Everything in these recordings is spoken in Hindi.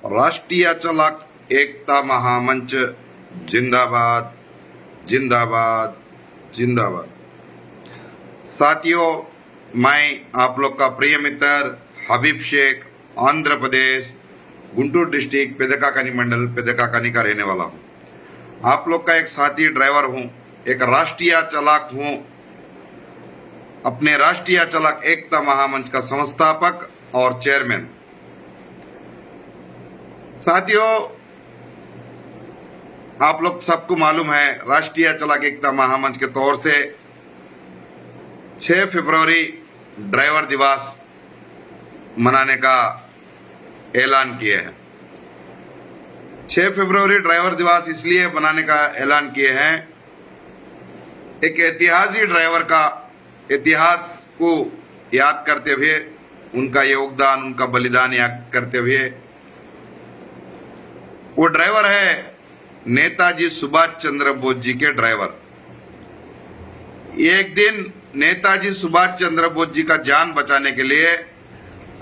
राष्ट्रीय चालक एकता महामंच जिंदाबाद जिंदाबाद जिंदाबाद। साथियों, मैं आप लोग का प्रिय मित्र हबीब शेख, आंध्र प्रदेश गुंटूर डिस्ट्रिक्ट पेदकाकानी मंडल पेदकाकानी का रहने वाला हूँ। आप लोग का एक साथी ड्राइवर हूँ, एक राष्ट्रीय चालक हूँ, अपने राष्ट्रीय चालक एकता महामंच का संस्थापक और चेयरमैन। साथियों, आप लोग सबको मालूम है, राष्ट्रीय चालक एकता महामंच के तौर से 6 फरवरी ड्राइवर दिवस मनाने का ऐलान किए हैं। 6 फरवरी ड्राइवर दिवस इसलिए मनाने का ऐलान किए हैं, एक ऐतिहासिक ड्राइवर का इतिहास को याद करते हुए, उनका योगदान, उनका बलिदान याद करते हुए। वो ड्राइवर है नेताजी सुभाष चंद्र बोस जी के ड्राइवर। एक दिन नेताजी सुभाष चंद्र बोस जी का जान बचाने के लिए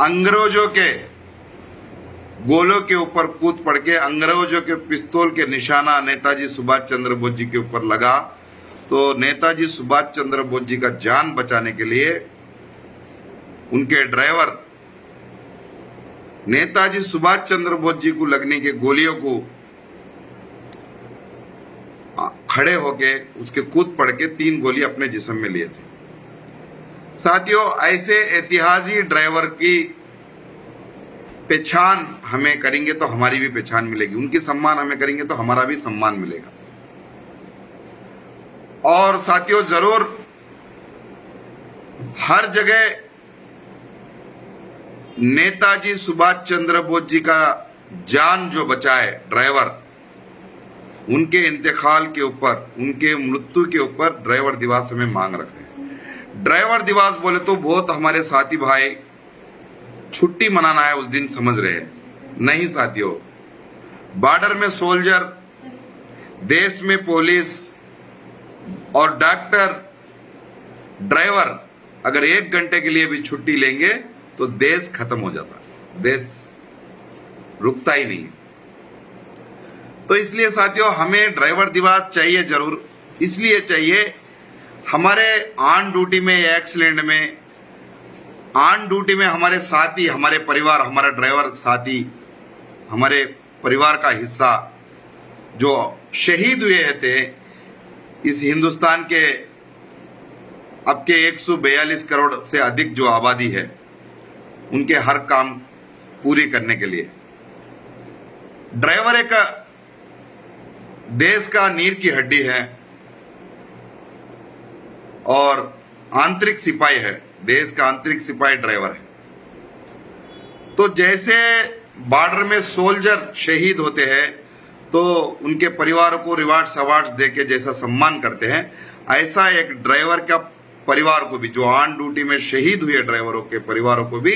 अंग्रेजों के गोलों के ऊपर कूद पड़ के, अंग्रेजों के पिस्तौल के निशाना नेताजी सुभाष चंद्र बोस जी के ऊपर लगा, तो नेताजी सुभाष चंद्र बोस जी का जान बचाने के लिए उनके ड्राइवर नेताजी सुभाष चंद्र बोस जी को लगने के गोलियों को खड़े होके उसके कूद पड़ के 3 गोली अपने जिस्म में लिए थे। साथियों, ऐसे ऐतिहासिक ड्राइवर की पहचान हमें करेंगे तो हमारी भी पहचान मिलेगी, उनकी सम्मान हमें करेंगे तो हमारा भी सम्मान मिलेगा। और साथियों, जरूर हर जगह नेताजी सुभाष चंद्र बोस जी का जान जो बचाए ड्राइवर, उनके इंतकाल के ऊपर, उनके मृत्यु के ऊपर ड्राइवर दिवस हमें मांग रखे हैं। ड्राइवर दिवस बोले तो बहुत हमारे साथी भाई छुट्टी मनाना है उस दिन समझ रहे हैं, नहीं साथियों। बॉर्डर में सोल्जर, देश में पुलिस और डॉक्टर, ड्राइवर अगर 1 घंटे के लिए भी छुट्टी लेंगे तो देश खत्म हो जाता है, देश रुकता ही नहीं। तो इसलिए साथियों, हमें ड्राइवर दिवस चाहिए, जरूर इसलिए चाहिए, हमारे ऑन ड्यूटी में, एक्सीडेंट में, ऑन ड्यूटी में हमारे साथी, हमारे परिवार, हमारा ड्राइवर साथी, हमारे परिवार का हिस्सा जो शहीद हुए थे इस हिंदुस्तान के अब के 142 करोड़ से अधिक जो आबादी है, उनके हर काम पूरी करने के लिए ड्राइवर एक देश का नींव की हड्डी है और आंतरिक सिपाही है, देश का आंतरिक सिपाही ड्राइवर है। तो जैसे बॉर्डर में सोल्जर शहीद होते हैं तो उनके परिवारों को रिवार्ड्स अवार्ड्स देके जैसा सम्मान करते हैं, ऐसा एक ड्राइवर का परिवार को भी, जो ऑन ड्यूटी में शहीद हुए ड्राइवरों के परिवारों को भी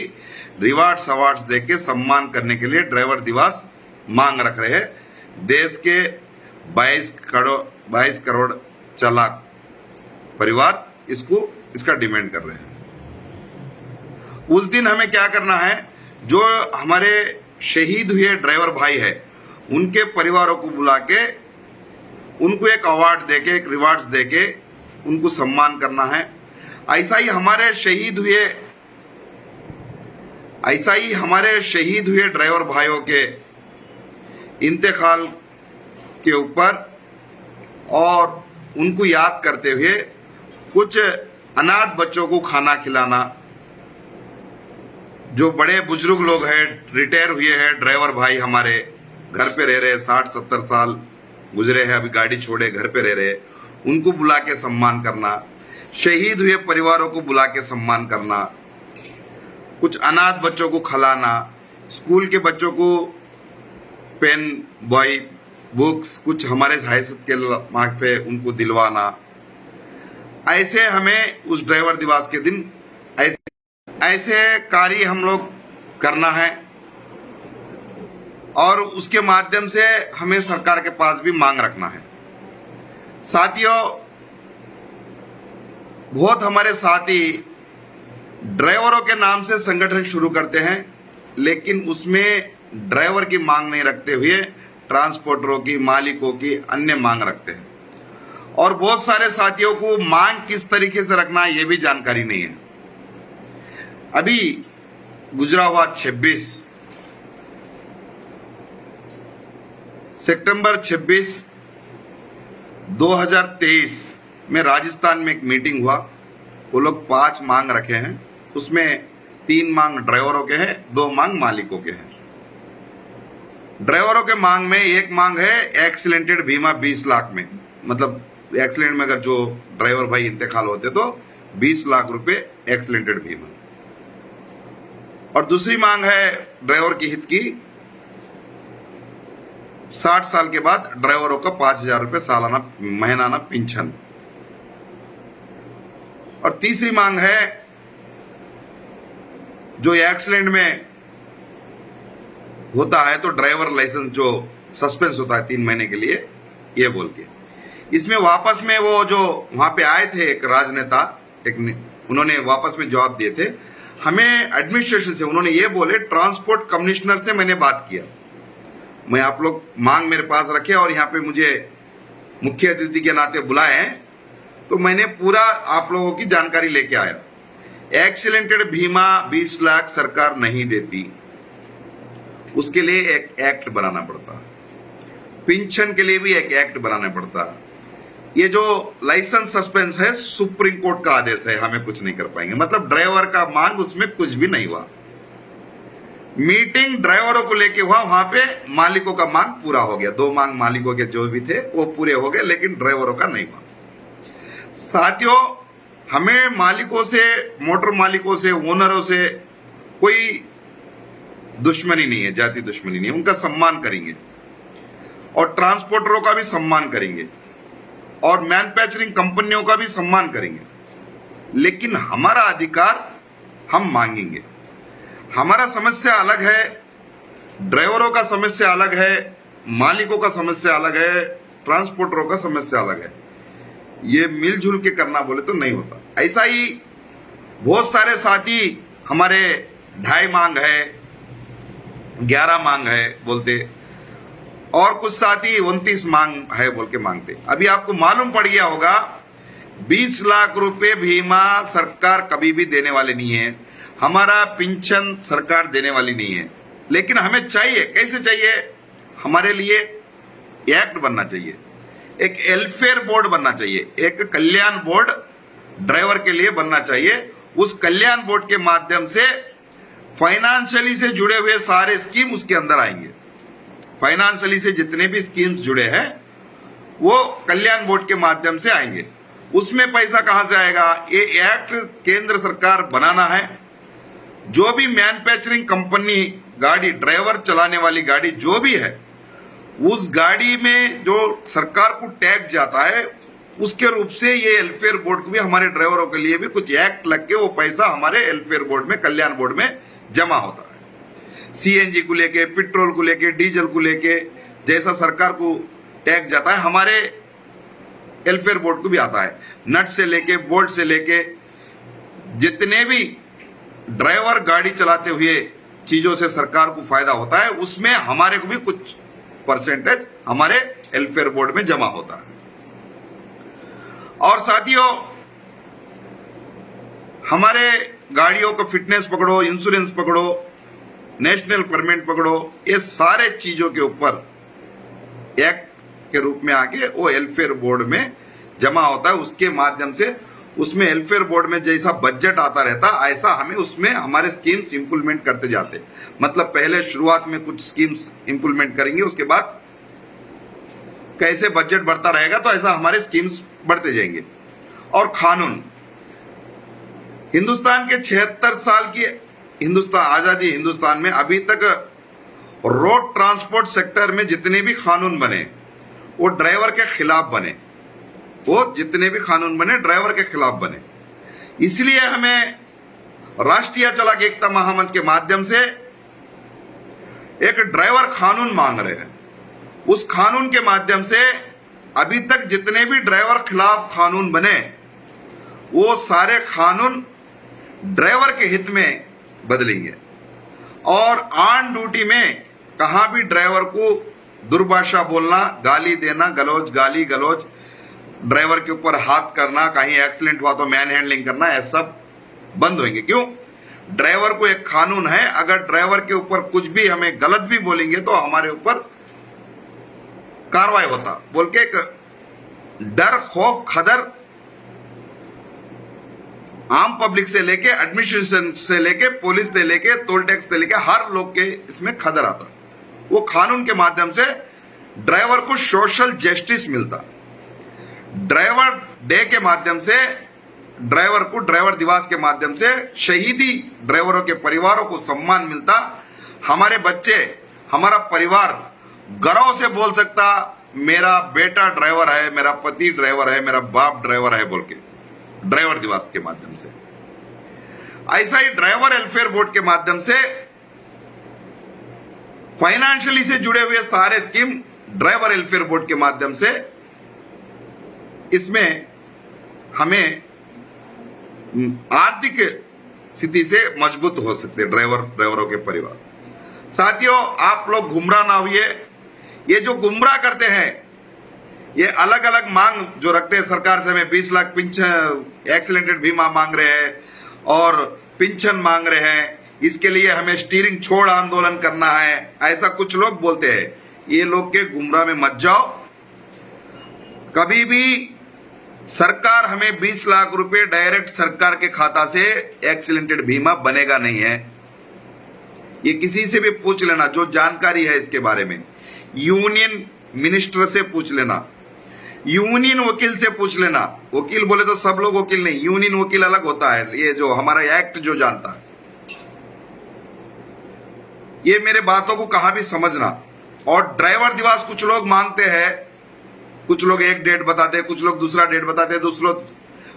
रिवार्ड्स अवार्ड्स देके सम्मान करने के लिए ड्राइवर दिवस मांग रख रहे हैं। देश के 22 करोड़ चालक परिवार इसका डिमांड कर रहे हैं। उस दिन हमें क्या करना है, जो हमारे शहीद हुए ड्राइवर भाई है उनके परिवारों को बुला के उनको एक अवार्ड देके, एक रिवार्ड्स देके उनको सम्मान करना है। ऐसा ही हमारे शहीद हुए ड्राइवर भाइयों के इंतकाल के ऊपर और उनको याद करते हुए कुछ अनाथ बच्चों को खाना खिलाना, जो बड़े बुजुर्ग लोग हैं, रिटायर हुए हैं ड्राइवर भाई, हमारे घर पे रह रहे, 60-70 साल गुजरे हैं, अभी गाड़ी छोड़े घर पे रह रहे, उनको बुला के सम्मान करना, शहीद हुए परिवारों को बुला के सम्मान करना, कुछ अनाथ बच्चों को खिलाना, स्कूल के बच्चों को पेन, बॉय, बुक्स, कुछ हमारे हैसियत के मार्ग पे उनको दिलवाना। ऐसे हमें उस ड्राइवर दिवस के दिन ऐसे कार्य हम लोग करना है और उसके माध्यम से हमें सरकार के पास भी मांग रखना है। साथियों, बहुत हमारे साथी ड्राइवरों के नाम से संगठन शुरू करते हैं, लेकिन उसमें ड्राइवर की मांग नहीं रखते हुए ट्रांसपोर्टरों की, मालिकों की अन्य मांग रखते हैं। और बहुत सारे साथियों को मांग किस तरीके से रखना है ये भी जानकारी नहीं है। अभी गुजरा हुआ 26 सितंबर 26 2023 में राजस्थान में एक मीटिंग हुआ। वो लोग 5 मांग रखे हैं, उसमें 3 मांग ड्राइवरों के हैं, 2 मांग मालिकों के हैं। ड्राइवरों के मांग में एक मांग है एक्सीडेंटेड बीमा 20 लाख में, मतलब एक्सीडेंट में अगर जो ड्राइवर भाई इंतकाल होते तो 20 लाख रुपए एक्सीडेंटेड बीमा। और दूसरी मांग है ड्राइवर की हित की 60 साल के बाद ड्राइवरों का 5,000 रुपए सालाना महीनाना पेंशन। और तीसरी मांग है जो एक्सीडेंट में होता है तो ड्राइवर लाइसेंस जो सस्पेंस होता है 3 महीने के लिए, ये बोल के। इसमें वापस में वो जो वहां पे आए थे एक राजनेता, उन्होंने वापस में जवाब दिए थे हमें एडमिनिस्ट्रेशन से। उन्होंने ये बोले ट्रांसपोर्ट कमिश्नर से मैंने बात किया, मैं आप लोग मांग मेरे पास रखे और यहाँ पे मुझे मुख्य अतिथि के नाते बुलाए हैं, तो मैंने पूरा आप लोगों की जानकारी लेके आया। एक्सीडेंटेड बीमा 20 लाख सरकार नहीं देती, उसके लिए एक एक्ट बनाना पड़ता, पेंशन के लिए भी एक एक्ट बनाना पड़ता। ये जो लाइसेंस सस्पेंस है सुप्रीम कोर्ट का आदेश है, हमें कुछ नहीं कर पाएंगे। मतलब ड्राइवर का मांग उसमें कुछ भी नहीं हुआ। मीटिंग ड्राइवरों को लेके हुआ, वहां पे मालिकों का मांग पूरा हो गया। 2 मांग मालिकों के जो भी थे वो पूरे हो गए, लेकिन ड्राइवरों का नहीं हुआ। साथियों, हमें मालिकों से, मोटर मालिकों से, ओनरों से कोई दुश्मनी नहीं है, जाति दुश्मनी नहीं है। उनका सम्मान करेंगे और ट्रांसपोर्टरों का भी सम्मान करेंगे और मैन्युफैक्चरिंग कंपनियों का भी सम्मान करेंगे, लेकिन हमारा अधिकार हम मांगेंगे। हमारा समस्या अलग है, ड्राइवरों का समस्या अलग है, मालिकों का समस्या अलग है, ट्रांसपोर्टरों का समस्या अलग है। ये मिलजुल के करना बोले तो नहीं होता। ऐसा ही बहुत सारे साथी हमारे 2.5 मांग है, 11 मांग है बोलते, और कुछ साथी 29 मांग है बोल के मांगते। अभी आपको मालूम पड़ गया होगा 20 लाख रुपए बीमा सरकार कभी भी देने वाले नहीं है, हमारा पेंशन सरकार देने वाली नहीं है। लेकिन हमें चाहिए, कैसे चाहिए? हमारे लिए एक्ट बनना चाहिए, एक वेलफेयर बोर्ड बनना चाहिए, एक कल्याण बोर्ड ड्राइवर के लिए बनना चाहिए। उस कल्याण बोर्ड के माध्यम से फाइनेंशियली से जुड़े हुए सारे स्कीम उसके अंदर आएंगे। फाइनेंशियली से जितने भी स्कीम्स जुड़े हैं वो कल्याण बोर्ड के माध्यम से आएंगे। उसमें पैसा कहां से आएगा? ये एक्ट केंद्र सरकार बनाना है। जो भी मैन्युफैक्चरिंग कंपनी गाड़ी, ड्राइवर चलाने वाली गाड़ी जो भी है, उस गाड़ी में जो सरकार को टैक्स जाता है उसके रूप से ये वेलफेयर बोर्ड को भी, हमारे ड्राइवरों के लिए भी कुछ एक्ट लग के वो पैसा हमारे वेलफेयर बोर्ड में, कल्याण बोर्ड में जमा होता है। सीएनजी को लेके, पेट्रोल को लेके, डीजल को लेके जैसा सरकार को टैक्स जाता है, हमारे वेलफेयर बोर्ड को भी आता है। नट से लेके, बोल्ट से लेके, जितने भी ड्राइवर गाड़ी चलाते हुए चीजों से सरकार को फायदा होता है, उसमें हमारे को भी कुछ परसेंटेज हमारे वेलफेयर बोर्ड में जमा होता है। और साथियों, हमारे गाड़ियों का फिटनेस पकड़ो, इंश्योरेंस पकड़ो, नेशनल परमिट पकड़ो, ये सारे चीजों के ऊपर एक्ट के रूप में आके वो वेलफेयर बोर्ड में जमा होता है। उसके माध्यम से उसमें वेलफेयर बोर्ड में जैसा बजट आता रहता, ऐसा हमें उसमें हमारे स्कीम्स इंप्लीमेंट करते जाते। मतलब पहले शुरुआत में कुछ स्कीम्स इंप्लीमेंट करेंगे, उसके बाद कैसे बजट बढ़ता रहेगा तो ऐसा हमारे स्कीम्स बढ़ते जाएंगे। और कानून, हिंदुस्तान के 76 साल की आजादी हिंदुस्तान में अभी तक रोड ट्रांसपोर्ट सेक्टर में जितने भी कानून बने वो ड्राइवर के खिलाफ बने, वो जितने भी कानून बने ड्राइवर के खिलाफ बने। इसलिए हमें राष्ट्रीय चालक एकता महामंच के माध्यम से एक ड्राइवर कानून मांग रहे हैं। उस कानून के माध्यम से अभी तक जितने भी ड्राइवर खिलाफ कानून बने वो सारे कानून ड्राइवर के हित में बदलेंगे और ऑन ड्यूटी में कहां भी ड्राइवर को दुर्भाषा बोलना, गाली देना, गाली गलौज, ड्राइवर के ऊपर हाथ करना, कहीं एक्सीडेंट हुआ तो मैन हैंडलिंग करना, ये सब बंद होंगे। क्यों? ड्राइवर को एक कानून है, अगर ड्राइवर के ऊपर कुछ भी हमें गलत भी बोलेंगे तो हमारे ऊपर कार्रवाई होता बोल के एक डर, खौफ, खदर आम पब्लिक से लेके, एडमिनिस्ट्रेशन से लेके, पुलिस से लेके, टोल टैक्स से लेके हर लोग के इसमें खदर आता। वो कानून के माध्यम से ड्राइवर को सोशल जस्टिस मिलता। ड्राइवर डे के माध्यम से ड्राइवर को, ड्राइवर दिवस के माध्यम से शहीदी ड्राइवरों के परिवारों को सम्मान मिलता। हमारे बच्चे, हमारा परिवार गर्व से बोल सकता मेरा बेटा ड्राइवर है, मेरा पति ड्राइवर है, मेरा बाप ड्राइवर है बोल के, ड्राइवर दिवस के माध्यम से। ऐसा ही ड्राइवर वेलफेयर बोर्ड के माध्यम से फाइनेंशियली से जुड़े हुए सारे स्कीम ड्राइवर वेलफेयर बोर्ड के माध्यम से, इसमें हमें आर्थिक स्थिति से मजबूत हो सकते हैं ड्राइवरों के परिवार। साथियों, आप लोग गुमराह ना हुए। ये जो गुमराह करते हैं, ये अलग अलग मांग जो रखते हैं सरकार से, हमें 20 लाख पेंशन, एक्सीडेंटेड बीमा मांग रहे हैं और पेंशन मांग रहे हैं, इसके लिए हमें स्टीयरिंग छोड़ आंदोलन करना है, ऐसा कुछ लोग बोलते हैं। ये लोग के गुमराह में मत जाओ। कभी भी सरकार हमें 20 लाख रुपए डायरेक्ट सरकार के खाता से एक्सीडेंटेड बीमा बनेगा नहीं है। ये किसी से भी पूछ लेना जो जानकारी है इसके बारे में। यूनियन मिनिस्टर से पूछ लेना, यूनियन वकील से पूछ लेना। वकील बोले तो सब लोग वकील नहीं, यूनियन वकील अलग होता है, ये जो हमारा एक्ट जो जानता है। ये मेरे बातों को कहां भी समझना। और ड्राइवर दिवस कुछ लोग मांगते हैं, कुछ लोग एक डेट बताते हैं, कुछ लोग दूसरा डेट बताते हैं, दूसरों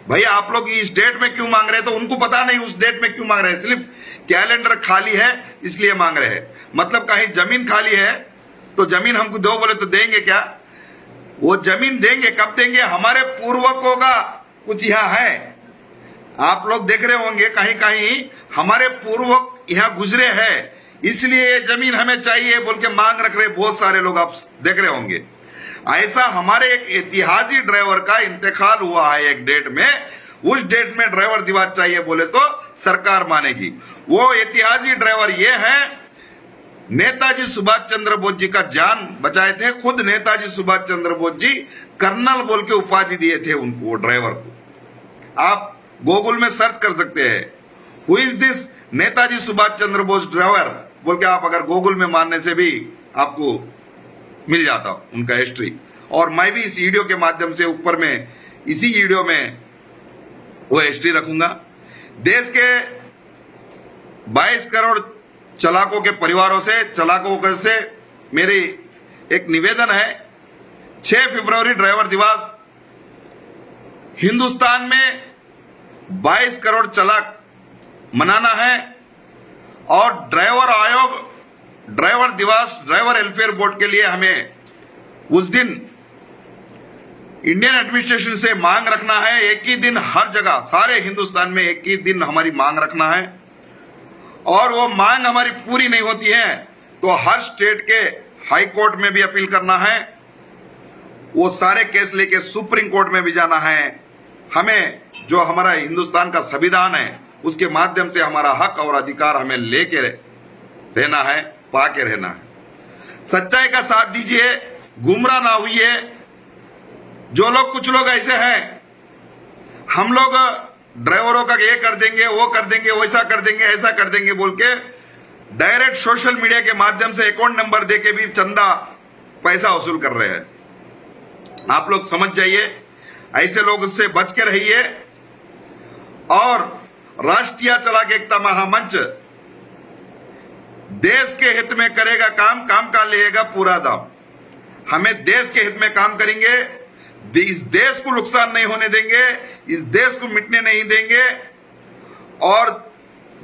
भाई आप लोग इस डेट में क्यों मांग रहे हैं, तो उनको पता नहीं उस डेट में क्यों मांग रहे हैं। सिर्फ कैलेंडर खाली है इसलिए मांग रहे हैं। मतलब कहीं जमीन खाली है तो जमीन हमको दो बोले तो देंगे क्या? वो जमीन देंगे, कब देंगे? हमारे पूर्वकों का कुछ यहाँ है, आप लोग देख रहे होंगे कहीं कहीं हमारे पूर्वक यहाँ गुजरे हैं, इसलिए ये जमीन हमें चाहिए बोल के मांग रख रहे बहुत सारे लोग, आप देख रहे होंगे। ऐसा हमारे एक ऐतिहासिक ड्राइवर का इंतकाल हुआ है एक डेट में, उस डेट में ड्राइवर दिवस चाहिए बोले तो सरकार मानेगी। वो ऐतिहासिक ड्राइवर ये है, नेताजी सुभाष चंद्र बोस जी का जान बचाए थे। खुद नेताजी सुभाष चंद्र बोस जी कर्नल बोल के उपाधि दिए थे उनको, वो ड्राइवर को। आप गूगल में सर्च कर सकते हैं, who is this Netaji Subhash Chandra Bose driver बोल के, आप अगर गूगल में मारने से भी आपको मिल जाता उनका हिस्ट्री। और मैं भी इस वीडियो के माध्यम से ऊपर में, इसी वीडियो में वो हिस्ट्री रखूंगा। देश के 22 करोड़ चालकों के परिवारों से, चालकों से मेरी एक निवेदन है, 6 फरवरी ड्राइवर दिवस, हिंदुस्तान में 22 करोड़ चालक मनाना है। और ड्राइवर आयोग, ड्राइवर दिवस, ड्राइवर वेलफेयर बोर्ड के लिए हमें उस दिन इंडियन एडमिनिस्ट्रेशन से मांग रखना है। एक ही दिन हर जगह, सारे हिंदुस्तान में एक ही दिन हमारी मांग रखना है। और वो मांग हमारी पूरी नहीं होती है तो हर स्टेट के हाई कोर्ट में भी अपील करना है, वो सारे केस लेके सुप्रीम कोर्ट में भी जाना है। हमें जो हमारा हिंदुस्तान का संविधान है उसके माध्यम से हमारा हक और अधिकार हमें लेके रहना है, पाके रहना है। सच्चाई का साथ दीजिए, गुमराह ना हुई। जो लोग, कुछ लोग ऐसे हैं, हम लोग ड्राइवरों का ये कर देंगे, वो कर देंगे, वैसा कर देंगे, ऐसा कर देंगे बोल के डायरेक्ट सोशल मीडिया के माध्यम से अकाउंट नंबर देके भी चंदा पैसा वसूल कर रहे हैं। आप लोग समझ जाइए, ऐसे लोग से बच के रहिए। और राष्ट्रीय चालक एकता महामंच देश के हित में करेगा काम, काम का लेगा पूरा दाम। हमें देश के हित में काम करेंगे, इस देश को नुकसान नहीं होने देंगे, इस देश को मिटने नहीं देंगे और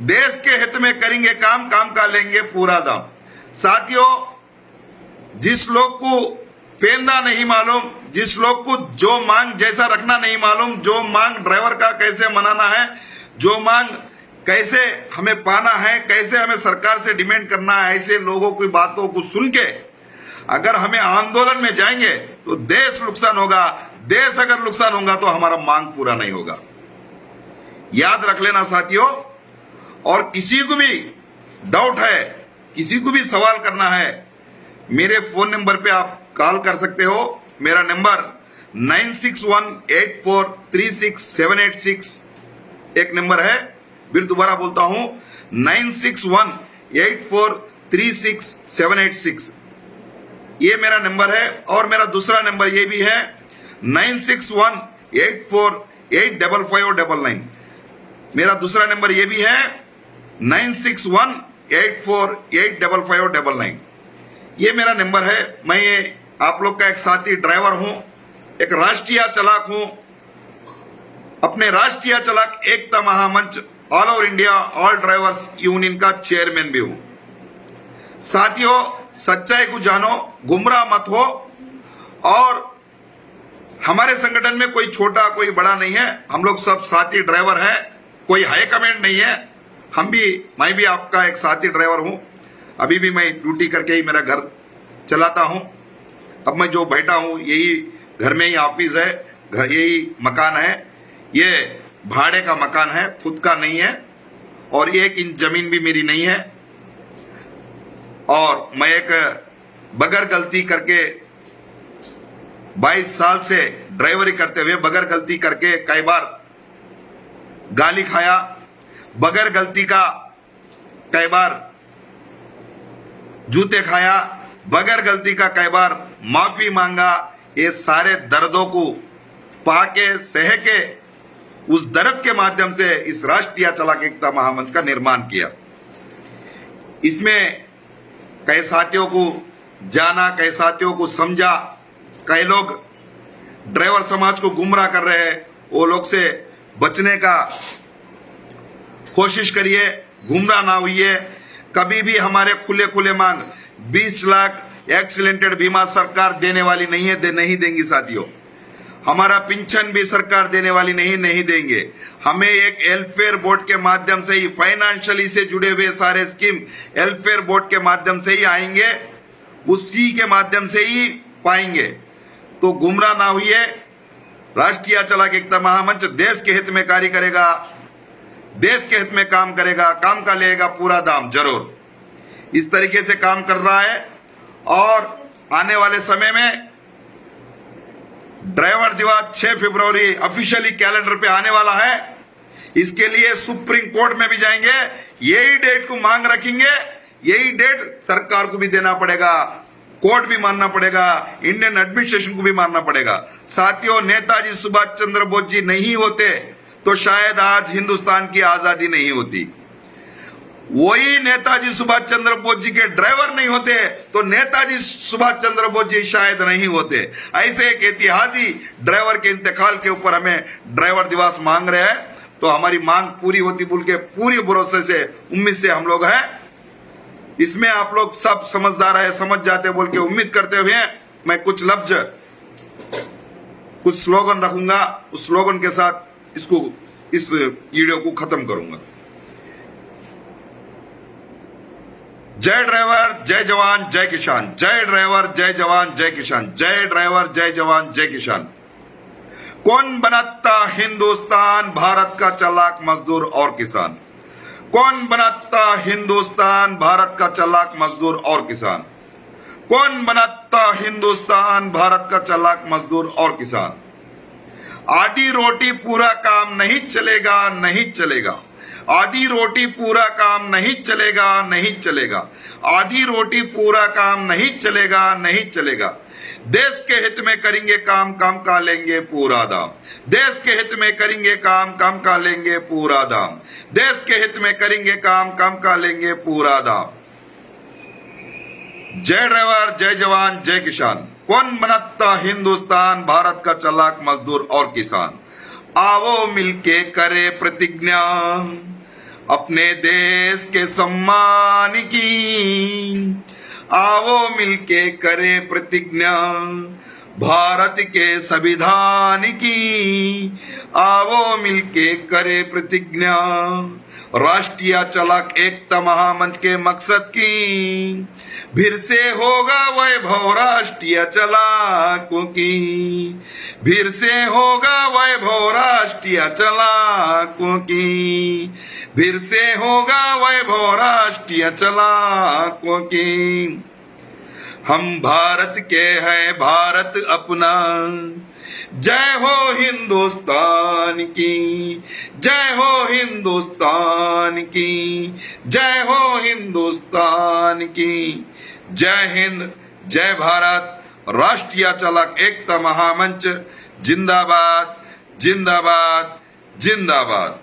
देश के हित में करेंगे काम, काम का लेंगे पूरा दाम। साथियों, जिस लोग को पेंदा नहीं मालूम, जिस लोग को जो मांग जैसा रखना नहीं मालूम, जो मांग ड्राइवर का कैसे मनाना है, जो मांग कैसे हमें पाना है, कैसे हमें सरकार से डिमांड करना है, ऐसे लोगों की बातों को सुन के अगर हमें आंदोलन में जाएंगे तो देश नुकसान होगा। देश अगर नुकसान होगा तो हमारा मांग पूरा नहीं होगा। याद रख लेना साथियों। और किसी को भी डाउट है, किसी को भी सवाल करना है, मेरे फोन नंबर पे आप कॉल कर सकते हो। मेरा नंबर 9618436786 एक नंबर है। फिर दोबारा बोलता हूं 9618436786 ये मेरा नंबर है। और मेरा दूसरा नंबर ये भी है 9618485599। मेरा दूसरा नंबर ये भी है 9618485599। ये मेरा नंबर है। मैं ये आप लोग का एक साथी ड्राइवर हूं, एक राष्ट्रीय चालक हूं, अपने Rashtriya Chalak Ekta Mahamanch all over India all drivers union का चेयरमैन भी हूं। साथियों, सच्चाई को जानो, गुमराह मत हो। और हमारे संगठन में कोई छोटा कोई बड़ा नहीं है, हम लोग सब साथी ड्राइवर हैं, कोई हाई कमेंड नहीं है। मैं भी आपका एक साथी ड्राइवर हूं। अभी भी मैं ड्यूटी करके ही मेरा घर चलाता हूं। अब मैं जो बैठा हूं यही घर में ही ऑफिस है, घर यही मकान है। ये भाड़े का मकान है, खुद का नहीं है। और 1 इंच जमीन भी मेरी नहीं है। और मैं एक बगैर गलती करके 22 साल से ड्राइवरी करते हुए बगैर गलती करके कई बार गाली खाया, बगैर गलती का कई बार जूते खाया, बगैर गलती का कई बार माफी मांगा। ये सारे दर्दों को पाके सह के उस दर्द के माध्यम से इस राष्ट्रीय चालक एकता महामंच का निर्माण किया। इसमें कई साथियों को जाना, कई साथियों को समझा। कई लोग ड्राइवर समाज को गुमराह कर रहे हैं, वो लोग से बचने का कोशिश करिए, गुमराह ना होइए। कभी भी हमारे खुले मांग 20 लाख एक्सीडेंटेड बीमा सरकार देने वाली नहीं है, नहीं देंगी साथियों। हमारा पेंशन भी सरकार देने वाली नहीं देंगे। हमें एक वेलफेयर बोर्ड के माध्यम से ही, फाइनेंशियली से जुड़े हुए सारे स्कीम वेलफेयर बोर्ड के माध्यम से ही आएंगे, उसी के माध्यम से ही पाएंगे। तो गुमराह ना हुई। राष्ट्रीय चालक एकता महामंच देश के हित में कार्य करेगा, देश के हित में काम करेगा, काम का लेगा पूरा दाम जरूर। इस तरीके से काम कर रहा है। और आने वाले समय में ड्राइवर दिवस 6 फरवरी ऑफिशियली कैलेंडर पे आने वाला है। इसके लिए सुप्रीम कोर्ट में भी जाएंगे, यही डेट को मांग रखेंगे, यही डेट सरकार को भी देना पड़ेगा, कोर्ट भी मानना पड़ेगा, इंडियन एडमिनिस्ट्रेशन को भी मानना पड़ेगा। साथियों, नेताजी सुभाष चंद्र बोस जी नहीं होते तो शायद आज हिंदुस्तान की आजादी नहीं होती। वही नेताजी सुभाष चंद्र बोस जी के ड्राइवर नहीं होते तो नेताजी सुभाष चंद्र बोस जी शायद नहीं होते। ऐसे एक ऐतिहासिक ड्राइवर के इंतकाल के ऊपर हमें ड्राइवर दिवस मांग रहे हैं। तो हमारी मांग पूरी होती बोल के पूरी भरोसे से, उम्मीद से हम लोग हैं। इसमें आप लोग सब समझदार है, समझ जाते बोल के उम्मीद करते हुए मैं कुछ लफ्ज, कुछ स्लोगन रखूंगा। उस स्लोगन के साथ इस वीडियो को खत्म करूंगा। जय ड्राइवर, जय जवान, जय किसान। जय ड्राइवर, जय जवान, जय किसान। जय ड्राइवर, जय जवान, जय किसान। कौन बनाता हिंदुस्तान, भारत का चालाक मजदूर और किसान। कौन बनाता हिंदुस्तान, भारत का चालाक मजदूर और किसान। कौन बनाता हिंदुस्तान, भारत का चालाक मजदूर और किसान। आधी रोटी पूरा काम नहीं चलेगा, नहीं चलेगा। आधी रोटी पूरा काम नहीं चलेगा, नहीं चलेगा। आधी रोटी पूरा काम नहीं चलेगा, नहीं चलेगा। देश के हित में करेंगे काम, काम का लेंगे पूरा दाम। देश के हित में करेंगे काम, काम का लेंगे पूरा दाम। देश के हित में करेंगे काम, काम का लेंगे पूरा दाम। जय ड्राइवर, जय जवान, जय किसान। कौन बनाता हिंदुस्तान, भारत का चालाक मजदूर और किसान। आओ मिलके करे प्रतिज्ञा, अपने देश के सम्मान की। आओ मिलके करे प्रतिज्ञा, भारत के संविधान की आओ मिलके करे प्रतिज्ञा, राष्ट्रीय चलक एकता महामंच के मकसद की फिर से होगा वैभव राष्ट्रीय चलाकों की, फिर से होगा वैभव राष्ट्रीय चलाकों की, फिर से होगा वैभव राष्ट्रीय चलाकों की। हम भारत के हैं भारत अपना, जय हो हिंदुस्तान की, जय हो हिंदुस्तान की, जय हो हिंदुस्तान की। जय हिंद, जय भारत। राष्ट्रीय चलक एकता महामंच जिंदाबाद, जिंदाबाद, जिंदाबाद।